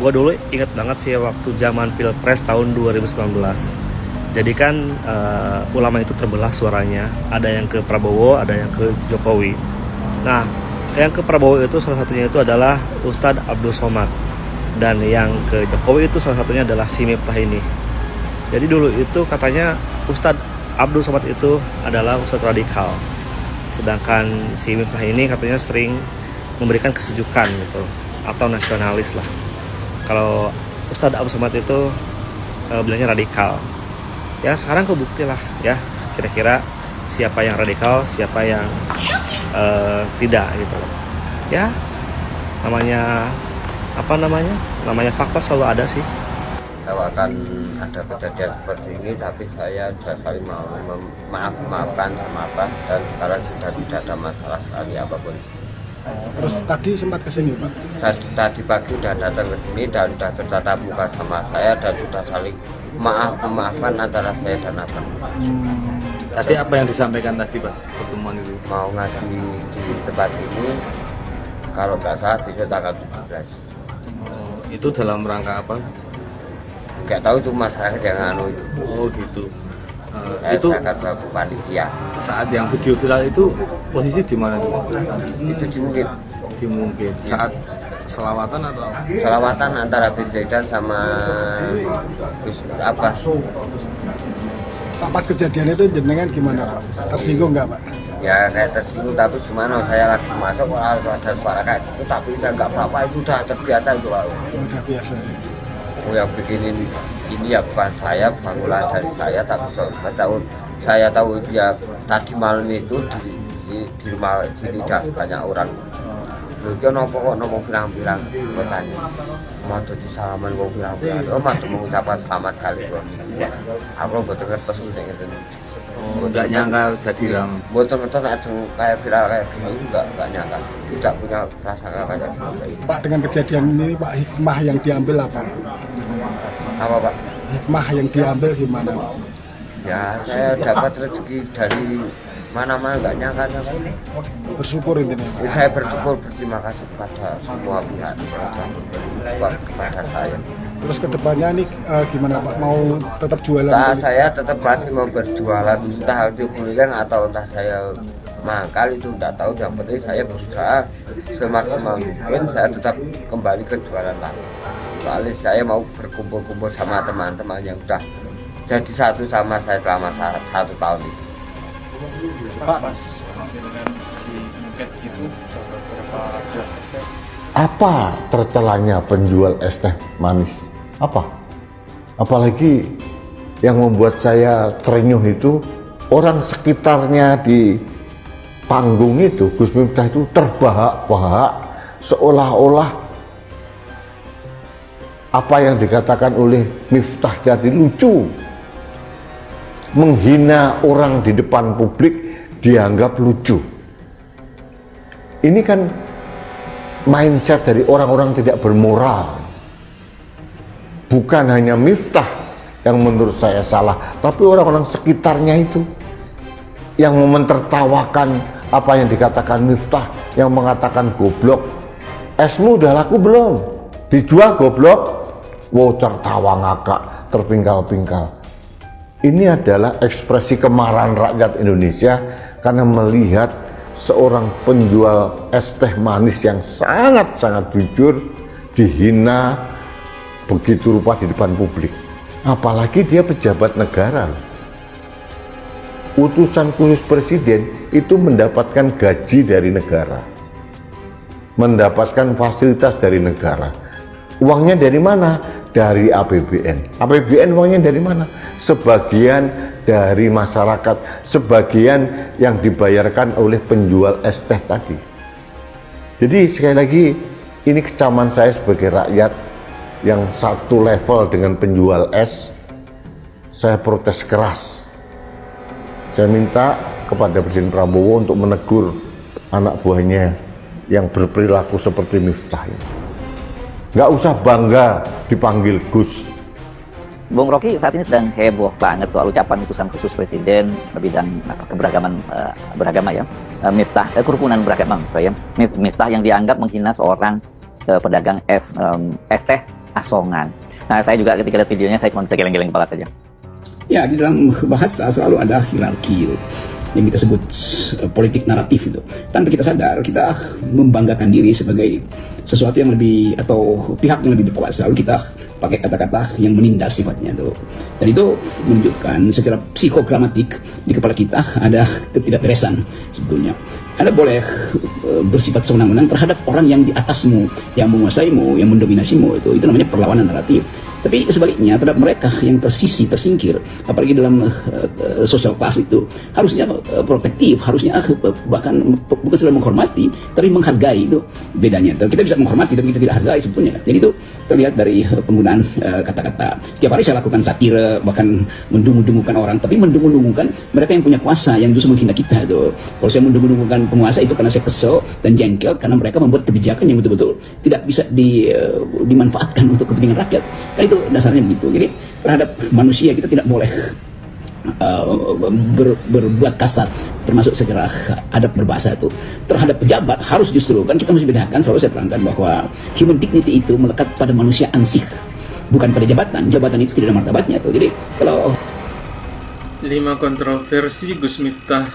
Gue dulu inget banget sih waktu zaman Pilpres tahun 2019. Jadi kan ulama itu terbelah suaranya. Ada yang ke Prabowo, ada yang ke Jokowi. Nah, yang ke Prabowo itu salah satunya itu adalah Ustadz Abdul Somad. Dan yang ke Jokowi itu salah satunya adalah si Miftah ini. Jadi dulu itu katanya Ustadz Abdul Somad itu adalah Ustadz radikal. Sedangkan si Miftah ini katanya sering memberikan kesejukan gitu, atau nasionalis lah. Kalau Ustadz Abdul Somad itu bilangnya radikal. Ya sekarang kebukti lah ya, kira-kira siapa yang radikal, siapa yang tidak gitu loh. Ya namanya namanya fakta selalu ada sih. Kalau akan ada kejadian seperti ini, tapi saya sudah saling maafkan sama apa, dan sekarang sudah tidak ada masalah sekali apapun. Terus tadi sempat kesini Pak? Tadi pagi sudah datang ke sini dan sudah bertatap muka sama saya dan sudah saling memaafkan antara saya dan abang. Tadi apa yang disampaikan tadi pas pertemuan itu? Mau ngaji di tempat ini, kalau nggak salah besok tanggal 17. Itu dalam rangka apa? Nggak tahu itu masyarakat yang anu itu. Oh gitu. Itu Itu akan berlaku panitia. saat yang video viral itu posisi di mana tuh? Itu mungkin Di mungkin saat selawatan atau apa? selawatan antara bin Zaidan sama apa? Pak, pas kejadian itu jenengan gimana Pak? Tersinggung nggak Pak? Ya kayak tersinggung, tapi gimana saya lagi masuk kalau ada suara kayak gitu, tapi saya nggak apa-apa, itu udah terbiasa itu Pak. Udah biasa ya. Oh, yang bikin ini ya bukan saya, bangunan dari saya, tapi saya tahu itu ya tadi malam itu di rumah sini banyak orang. Lu dia nopo bilang-bilang bertanya, mau tuh salaman gue bilang-bilang, mau mengucapkan selamat kali bro. Aku betul ngertos udah gitu. Nggak nyangka jadi ram. Betul kayak viral kayak gini nggak nyangka, tidak punya prasangka kayak gini. Pak, dengan kejadian ini Pak, hikmah yang diambil apa? Apa Pak? Hikmah yang diambil gimana Pak? Ya saya dapat rezeki dari mana-mana, nggak nyangka ini. Bersyukur intinya Pak. Saya bersyukur, berterima kasih kepada semua pihak kepada saya. Terus kedepannya nih gimana Pak? Mau tetap jualan? Nah, saya tetap masih mau berjualan, entah itu kuliner atau entah saya mangkal, itu tidak tahu. Yang penting saya berusaha semaksimal mungkin saya tetap kembali ke jualan lagi. Soalnya saya mau berkumpul-kumpul sama teman-teman yang sudah jadi satu sama saya selama 1 tahun itu. Pak, pas dengan di Muket itu beberapa gelas es teh. Apa tercelanya penjual es teh manis? Apa? Apalagi yang membuat saya terenyuh itu orang sekitarnya di panggung itu, Gus Miftah itu terbahak-bahak seolah-olah apa yang dikatakan oleh Miftah jadi lucu. Menghina orang di depan publik dianggap lucu. Ini kan mindset dari orang-orang tidak bermoral. Bukan hanya Miftah yang menurut saya salah, tapi orang-orang sekitarnya itu yang mementertawakan apa yang dikatakan Miftah, yang mengatakan goblok. Esmu udah laku belum? Dijual goblok? Wow, tertawa ngakak, terpingkal-pingkal. Ini adalah ekspresi kemarahan rakyat Indonesia karena melihat seorang penjual es teh manis yang sangat-sangat jujur dihina begitu rupa di depan publik. Apalagi dia pejabat negara. Utusan khusus presiden itu mendapatkan gaji dari negara, mendapatkan fasilitas dari negara. Uangnya dari mana? Dari APBN. APBN uangnya dari mana? Sebagian dari masyarakat, sebagian yang dibayarkan oleh penjual es teh tadi. Jadi sekali lagi, ini kecaman saya sebagai rakyat yang satu level dengan penjual es. Saya protes keras. Saya minta kepada Presiden Prabowo untuk menegur anak buahnya yang berperilaku seperti Miftah ini. Nggak usah bangga dipanggil Gus. Bung Rocky saat ini sedang heboh banget soal ucapan utusan khusus presiden bidang keberagaman beragama ya, Miftah kerukunan beragama maksud saya, Miftah yang dianggap menghina seorang pedagang es teh asongan. Nah, saya juga ketika lihat videonya, saya cuma bisa geleng-geleng kepala saja. Ya, di dalam bahasa selalu ada hierarki yang kita sebut politik naratif itu. Tanpa kita sadar, kita membanggakan diri sebagai sesuatu yang lebih, atau pihak yang lebih berkuasa. Lalu kita pakai kata-kata yang menindas sifatnya itu. Dan itu menunjukkan secara psikogramatik di kepala kita ada ketidakberesan sebetulnya. Anda boleh bersifat sewenang-wenang terhadap orang yang di atasmu, yang menguasaimu, yang mendominasimu, itu namanya perlawanan naratif. Tapi sebaliknya terhadap mereka yang tersingkir, apalagi dalam social class itu, harusnya protektif, harusnya bahkan bukan sekedar menghormati, tapi menghargai. Itu bedanya. Kita bisa menghormati tapi kita tidak hargai sebetulnya. Jadi itu terlihat dari penggunaan kata-kata. Setiap hari saya lakukan satire, bahkan mendungu-dungukan orang, tapi mendungu-dungukan mereka yang punya kuasa, yang justru menghina kita itu. Kalau saya mendungu-dungukan penguasa itu karena saya kesel dan jengkel karena mereka membuat kebijakan yang betul-betul tidak bisa dimanfaatkan untuk kepentingan rakyat. Kan itu dasarnya begitu. Jadi terhadap manusia kita tidak boleh berbuat kasar, termasuk secara adab berbahasa itu. Terhadap pejabat harus justru, kan kita mesti bedakan, selalu saya terangkan bahwa human dignity itu melekat pada manusia ansih, bukan pada jabatan. Jabatan itu tidak ada martabatnya tuh. Jadi kalau 5 kontroversi Gus Miftah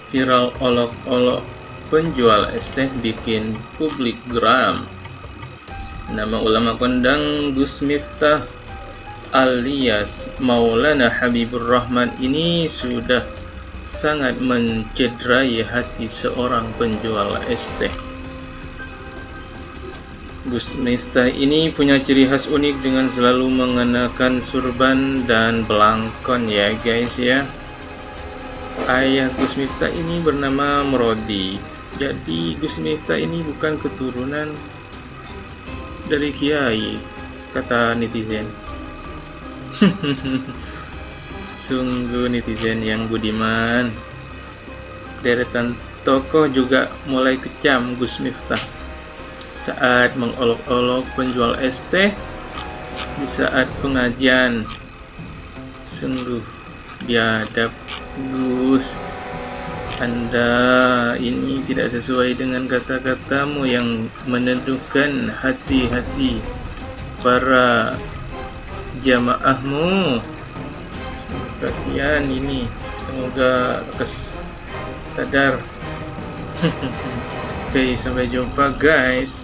viral olok-olok penjual es teh bikin publik geram. Nama ulama kondang Gus Miftah alias Maulana Habibur Rahman ini sudah sangat mencederai hati seorang penjual es teh. Gus Miftah ini punya ciri khas unik dengan selalu mengenakan surban dan belangkon ya guys ya. Ayah Gus Miftah ini bernama Mrodi. Jadi Gus Miftah ini bukan keturunan dari kiai, kata netizen. Sungguh netizen yang budiman. Deretan tokoh juga mulai kecam Gus Miftah saat mengolok-olok penjual es teh di saat pengajian. Sungguh biadab Gus. Anda ini tidak sesuai dengan kata-katamu yang meneduhkan hati-hati para jamaahmu. Kasihan ini, semoga sadar. Oke, sampai jumpa guys.